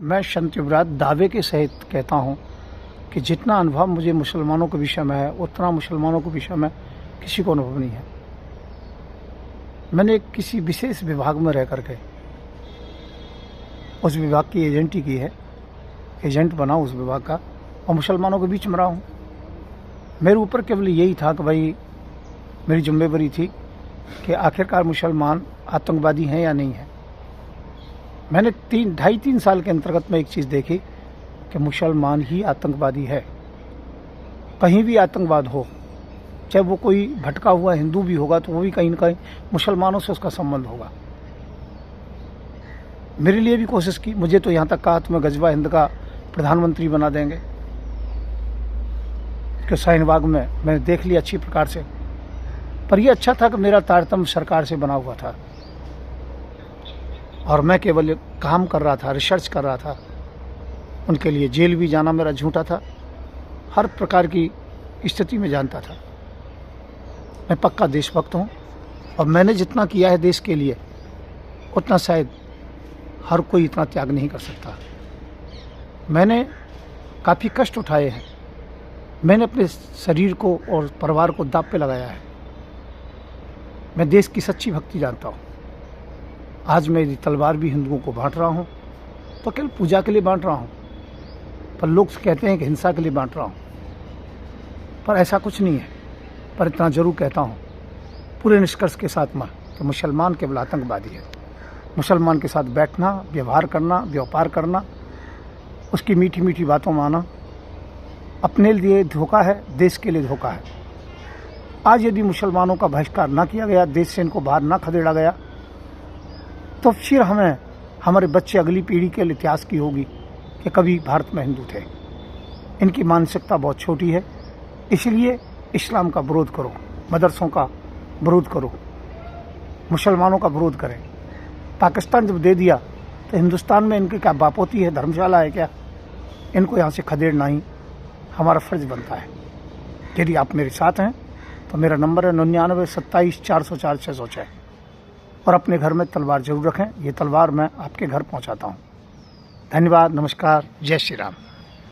मैं शंतिव्रत दावे के सहित कहता हूँ कि जितना अनुभव मुझे मुसलमानों के विषय में है उतना मुसलमानों के विषय में किसी को अनुभव नहीं है। मैंने किसी विशेष विभाग में रह करके उस विभाग की एजेंटी की है, एजेंट बना उस विभाग का, और मुसलमानों के बीच में रहा हूँ। मेरे ऊपर केवल यही था कि भाई मेरी जिम्मेदारी थी कि आखिरकार मुसलमान आतंकवादी हैं या नहीं हैं। मैंने 2.5-3 साल के अंतर्गत में एक चीज़ देखी कि मुसलमान ही आतंकवादी है। कहीं भी आतंकवाद हो, चाहे वो कोई भटका हुआ हिंदू भी होगा तो वो भी कहीं ना कहीं मुसलमानों से उसका संबंध होगा। मेरे लिए भी कोशिश की, मुझे तो यहाँ तक कहा तुम्हें गजवा हिंद का प्रधानमंत्री बना देंगे, कि शाहीनबाग में मैंने देख लिया अच्छी प्रकार से। पर यह अच्छा था कि मेरा तारतम्य सरकार से बना हुआ था और मैं केवल काम कर रहा था, रिसर्च कर रहा था। उनके लिए जेल भी जाना मेरा झूठा था, हर प्रकार की स्थिति में जानता था। मैं पक्का देशभक्त हूँ और मैंने जितना किया है देश के लिए उतना शायद हर कोई इतना त्याग नहीं कर सकता। मैंने काफ़ी कष्ट उठाए हैं, मैंने अपने शरीर को और परिवार को दांव पे लगाया है। मैं देश की सच्ची भक्ति जानता हूँ। आज मेरी तलवार भी हिंदुओं को बांट रहा हूँ, तो केवल पूजा के लिए बांट रहा हूँ, पर लोग कहते हैं कि हिंसा के लिए बांट रहा हूँ, पर ऐसा कुछ नहीं है। पर इतना जरूर कहता हूँ पूरे निष्कर्ष के साथ में कि मुसलमान केवल आतंकवादी है। मुसलमान के साथ बैठना, व्यवहार करना, व्यापार करना, उसकी मीठी मीठी बातों में आना अपने लिए धोखा है, देश के लिए धोखा है। आज यदि मुसलमानों का बहिष्कार ना किया गया, देश से इनको बाहर ना खदेड़ा गया, तो फिर हमारे बच्चे अगली पीढ़ी के लिए इतिहास की होगी कि कभी भारत में हिंदू थे। इनकी मानसिकता बहुत छोटी है। इसलिए इस्लाम का विरोध करो, मदरसों का विरोध करो, मुसलमानों का विरोध करें। पाकिस्तान जब दे दिया तो हिंदुस्तान में इनकी क्या बापोती है, धर्मशाला है क्या? इनको यहाँ से खदेड़ना ही हमारा फ़र्ज़ बनता है। यदि आप मेरे साथ हैं तो मेरा नंबर है 99 27 404 606, और अपने घर में तलवार जरूर रखें। ये तलवार मैं आपके घर पहुँचाता हूँ। धन्यवाद, नमस्कार, जय श्री राम।